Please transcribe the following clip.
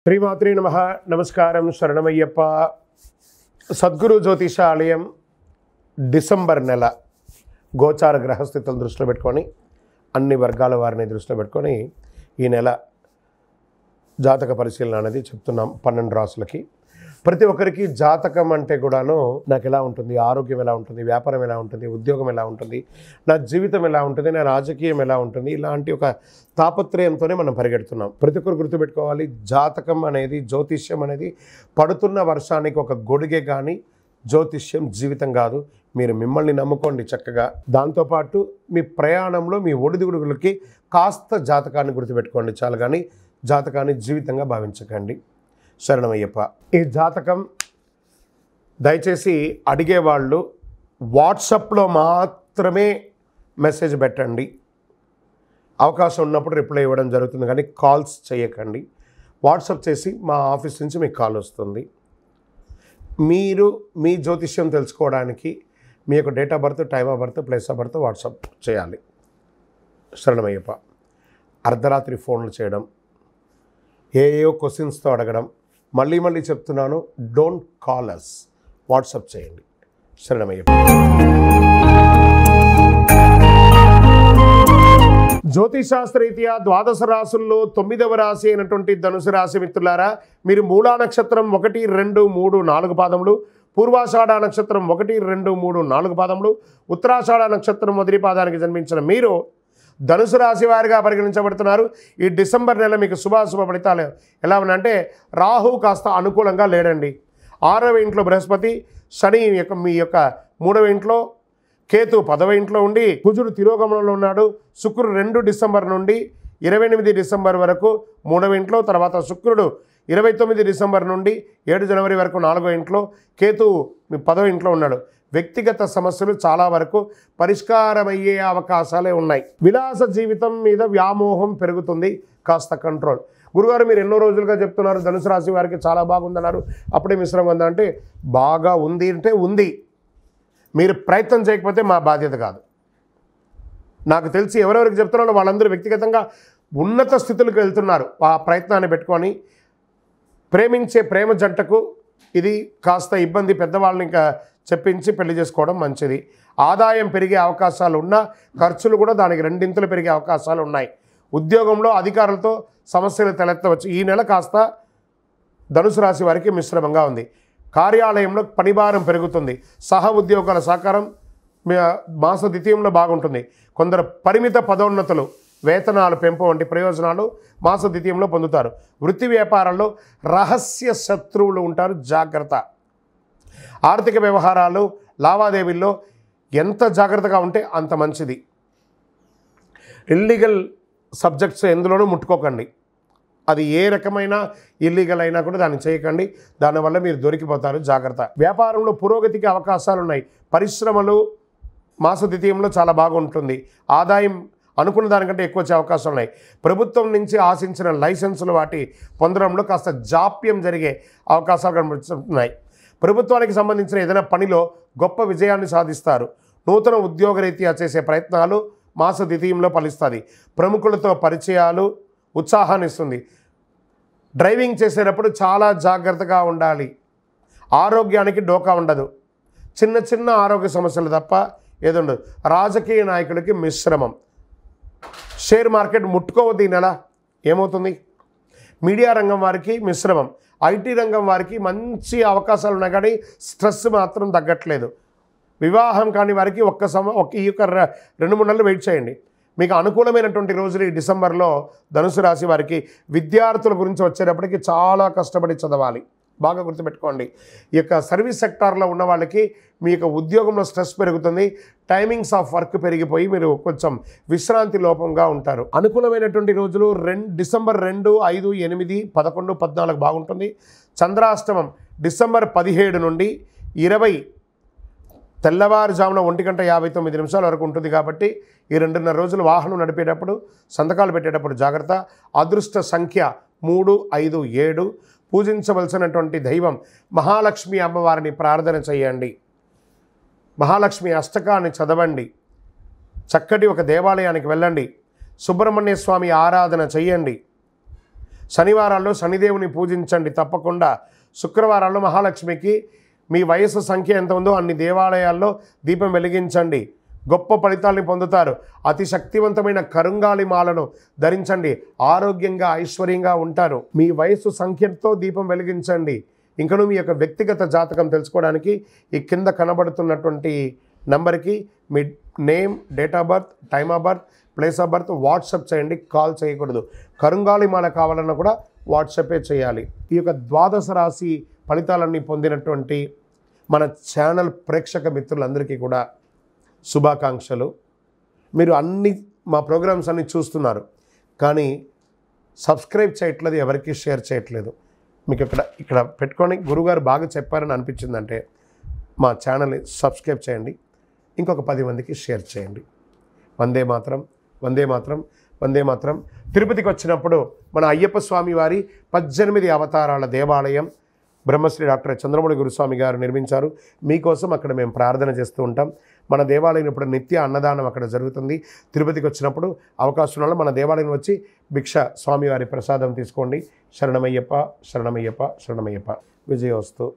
శ్రీమాత్రే నమః. నమస్కారం. శరణమయ్యప్ప. సద్గురు జ్యోతిష ఆలయం డిసెంబర్ నెల గోచార గ్రహస్థితులను దృష్టిలో పెట్టుకొని అన్ని వర్గాల వారిని దృష్టిలో పెట్టుకొని ఈ నెల జాతక పరిశీలన అనేది చెప్తున్నాం 12 రాసులకి. ప్రతి ఒక్కరికి జాతకం అంటే కూడాను నాకు ఎలా ఉంటుంది, ఆరోగ్యం ఎలా ఉంటుంది, వ్యాపారం ఎలా ఉంటుంది, ఉద్యోగం ఎలా ఉంటుంది, నా జీవితం ఎలా ఉంటుంది, నా రాజకీయం ఎలా ఉంటుంది, ఇలాంటి ఒక తాపత్రయంతోనే మనం పరిగెడుతున్నాం. ప్రతి ఒక్కరు గుర్తుపెట్టుకోవాలి, జాతకం అనేది, జ్యోతిష్యం అనేది పడుతున్న వర్షానికి ఒక గొడుగే కానీ జ్యోతిష్యం జీవితం కాదు. మీరు మిమ్మల్ని నమ్ముకోండి చక్కగా. దాంతోపాటు మీ ప్రయాణంలో మీ ఒడిదుడుగులకి కాస్త జాతకాన్ని గుర్తుపెట్టుకోండి చాలు, కానీ జాతకాన్ని జీవితంగా భావించకండి. శరణమయ్యప్ప. ఈ జాతకం దయచేసి అడిగేవాళ్ళు వాట్సాప్లో మాత్రమే మెసేజ్ పెట్టండి. అవకాశం ఉన్నప్పుడు రిప్లై ఇవ్వడం జరుగుతుంది, కానీ కాల్స్ చేయకండి. వాట్సాప్ చేసి మా ఆఫీస్ నుంచి మీకు కాల్ వస్తుంది. మీరు మీ జ్యోతిష్యం తెలుసుకోవడానికి మీ యొక్క date of birth, time of birth, place of birth WhatsApp చేయాలి. శరణమయ్యప్ప. అర్ధరాత్రి ఫోన్లు చేయడం, ఏయో క్వశ్చన్స్తో అడగడం, మళ్ళీ చెప్తున్నాను, డోంట్ కాల్ అస్, వాట్సాప్ చేయండి. శరణమయ్యప్ప. జ్యోతిశాస్త్రరీత్యా ద్వాదశ రాశుల్లో 9వ రాశి అయినటువంటి ధనుసు రాశి మిత్రులారా, మీరు మూలా నక్షత్రం 1, 2, 3, 4 పాదములు, పూర్వాషాఢ నక్షత్రం 1, 2, 3, 4 పాదములు, ఉత్తరాషాఢ నక్షత్రం మొదటి పాదానికి జన్మించిన మీరు ధనుసు రాశి వారిగా పరిగణించబడుతున్నారు. ఈ డిసెంబర్ నెల మీకు శుభాశుభ ఫలితాలు ఎలా ఉన్నాయంటే, రాహు కాస్త అనుకూలంగా లేడండి. 6వ ఇంట్లో బృహస్పతి, శని మీ యొక్క 3వ ఇంట్లో, కేతు 10వ ఇంట్లో ఉండి, కుజుడు తిరోగమనంలో ఉన్నాడు. శుక్రుడు 2 డిసెంబర్ నుండి 28 డిసెంబర్ వరకు 3వ ఇంట్లో, తర్వాత శుక్రుడు 29 డిసెంబర్ నుండి 7 జనవరి వరకు 4వ ఇంట్లో, కేతువు మీ 10వ ఇంట్లో ఉన్నాడు. వ్యక్తిగత సమస్యలు చాలా వరకు పరిష్కారమయ్యే అవకాశాలే ఉన్నాయి. విలాస జీవితం మీద వ్యామోహం పెరుగుతుంది, కాస్త కంట్రోల్. గురుగారు మీరు ఎన్నో రోజులుగా చెప్తున్నారు ధనుసు రాశి వారికి చాలా బాగుందన్నారు, అప్పుడే మిశ్రమం ఉందా అంటే, బాగా ఉంది అంటే ఉంది. మీరు ప్రయత్నం చేయకపోతే మా బాధ్యత కాదు. నాకు తెలిసి ఎవరెవరికి చెప్తున్నారో వాళ్ళందరూ వ్యక్తిగతంగా ఉన్నత స్థితులకు వెళ్తున్నారు. ఆ ప్రయత్నాన్ని పెట్టుకొని ప్రేమించే ప్రేమ జంటకు ఇది కాస్త ఇబ్బంది, పెద్దవాళ్ళని ఇంకా చెప్పించి పెళ్లి చేసుకోవడం మంచిది. ఆదాయం పెరిగే అవకాశాలు ఉన్నా ఖర్చులు కూడా దానికి 2 పెరిగే అవకాశాలు ఉన్నాయి. ఉద్యోగంలో అధికారులతో సమస్యలు తలెత్తవచ్చు. ఈ నెల కాస్త ధనుసు రాశి వారికి మిశ్రమంగా ఉంది. కార్యాలయంలో పనిభారం పెరుగుతుంది. సహ ఉద్యోగాల సహకారం మాస ద్వితీయంలో బాగుంటుంది. కొందరు పరిమిత పదోన్నతులు, వేతనాలు పెంపు వంటి ప్రయోజనాలు మాస ద్వితీయంలో పొందుతారు. వృత్తి వ్యాపారాల్లో రహస్య శత్రువులు ఉంటారు, జాగ్రత్త. ఆర్థిక వ్యవహారాలు, లావాదేవీల్లో ఎంత జాగ్రత్తగా ఉంటే అంత మంచిది. ఇల్లీగల్ సబ్జెక్ట్స్ ఎందులోనూ ముట్టుకోకండి. అది ఏ రకమైన ఇల్లీగల్ అయినా కూడా దాన్ని చేయకండి. దానివల్ల మీరు దొరికిపోతారు, జాగ్రత్త. వ్యాపారంలో పురోగతికి అవకాశాలు ఉన్నాయి. పరిశ్రమలు మాస ద్వితీయంలో చాలా బాగుంటుంది. ఆదాయం అనుకున్న దానికంటే ఎక్కువ వచ్చే అవకాశాలు ఉన్నాయి. ప్రభుత్వం నుంచి ఆశించిన లైసెన్సులు వాటి పొందడంలో కాస్త జాప్యం జరిగే అవకాశాలు కనిపిస్తున్నాయి. ప్రభుత్వానికి సంబంధించిన ఏదైనా పనిలో గొప్ప విజయాన్ని సాధిస్తారు. నూతన ఉద్యోగరీత్యా చేసే ప్రయత్నాలు మాస ద్వితీయంలో ఫలిస్తుంది. ప్రముఖులతో పరిచయాలు ఉత్సాహాన్ని ఇస్తుంది. డ్రైవింగ్ చేసేటప్పుడు చాలా జాగ్రత్తగా ఉండాలి. ఆరోగ్యానికి డోకా ఉండదు. చిన్న ఆరోగ్య సమస్యలు తప్ప ఏది ఉండదు. రాజకీయ నాయకులకి మిశ్రమం. షేర్ మార్కెట్ ముట్టుకోవద్దు ఈ నెల, ఏమవుతుంది. మీడియా రంగం వారికి మిశ్రమం. ఐటీ రంగం వారికి మంచి అవకాశాలు ఉన్నాయి, కానీ స్ట్రెస్ మాత్రం తగ్గట్లేదు. వివాహం కాని వారికి ఈ యొక్క 2-3 నెలలు వెయిట్ చేయండి. మీకు అనుకూలమైనటువంటి రోజులు ఈ డిసెంబర్లో ధనుసు రాశి వారికి. విద్యార్థుల గురించి వచ్చేటప్పటికి చాలా కష్టపడి చదవాలి, బాగా గుర్తుపెట్టుకోండి. ఈ యొక్క సర్వీస్ సెక్టార్లో ఉన్న వాళ్ళకి మీ యొక్క ఉద్యోగంలో స్ట్రెస్ పెరుగుతుంది. టైమింగ్స్ ఆఫ్ వర్క్ పెరిగిపోయి మీరు కొంచెం విశ్రాంతి లోపంగా ఉంటారు. అనుకూలమైనటువంటి రోజులు డిసెంబర్ 2, 5, 8, 11, 14 బాగుంటుంది. చంద్రాష్టమం డిసెంబర్ 17 నుండి 20 తెల్లవారుజామున 1:59 వరకు ఉంటుంది. కాబట్టి ఈ 2.5 రోజులు వాహనం నడిపేటప్పుడు, సంతకాలు పెట్టేటప్పుడు జాగ్రత్త. అదృష్ట సంఖ్య 3, 5, 7. పూజించవలసినటువంటి దైవం మహాలక్ష్మి అమ్మవారిని ప్రార్థన చేయండి. మహాలక్ష్మి అష్టకాన్ని చదవండి. చక్కటి ఒక దేవాలయానికి వెళ్ళండి. సుబ్రహ్మణ్య స్వామి ఆరాధన చేయండి. శనివారాల్లో శనిదేవుని పూజించండి తప్పకుండా. శుక్రవారాల్లో మహాలక్ష్మికి మీ వయసు సంఖ్య ఎంత ఉందో అన్ని దేవాలయాల్లో దీపం వెలిగించండి, గొప్ప ఫలితాల్ని పొందుతారు. అతి శక్తివంతమైన కరుంగాలి మాలను ధరించండి, ఆరోగ్యంగా ఐశ్వర్యంగా ఉంటారు. మీ వయసు సంఖ్యతో దీపం వెలిగించండి. ఇంకను మీ యొక్క వ్యక్తిగత జాతకం తెలుసుకోవడానికి ఈ కింద కనబడుతున్నటువంటి నంబర్కి మీ name, date of birth, time of birth, place of birth WhatsApp చేయండి, కాల్ చేయకూడదు. కరుంగాలి మాల కావాలన్నా కూడా వాట్సాపే చేయాలి. ఈ యొక్క ద్వాదశ రాశి ఫలితాలన్నీ పొందినటువంటి మన ఛానల్ ప్రేక్షక మిత్రులందరికీ కూడా శుభాకాంక్షలు. మీరు మా ప్రోగ్రామ్స్ అన్నీ చూస్తున్నారు, కానీ సబ్స్క్రైబ్ చేయట్లేదు, ఎవరికి షేర్ చేయట్లేదు. మీకు ఇక్కడ పెట్టుకొని గురుగారు బాగా చెప్పారని అనిపించిందంటే మా ఛానల్ని సబ్స్క్రైబ్ చేయండి, ఇంకొక 10 మందికి షేర్ చేయండి. వందే మాత్రం, వందే మాత్రం, వందే మాత్రం. తిరుపతికి వచ్చినప్పుడు మన అయ్యప్ప స్వామి వారి 18 అవతారాల దేవాలయం బ్రహ్మశ్రీ డాక్టర్ చంద్రమౌళి గురుస్వామి గారు నిర్మించారు. మీకోసం అక్కడ మేము ప్రార్థన చేస్తూ ఉంటాం. మన దేవాలయం ఇప్పుడు నిత్య అన్నదానం అక్కడ జరుగుతుంది. తిరుపతికి వచ్చినప్పుడు అవకాశం వల్ల మన దేవాలయం వచ్చి భిక్ష స్వామివారి ప్రసాదం తీసుకోండి. శరణమయ్యప్ప, శరణమయ్యప్ప, శరణమయ్యప్ప. విజయోస్తు.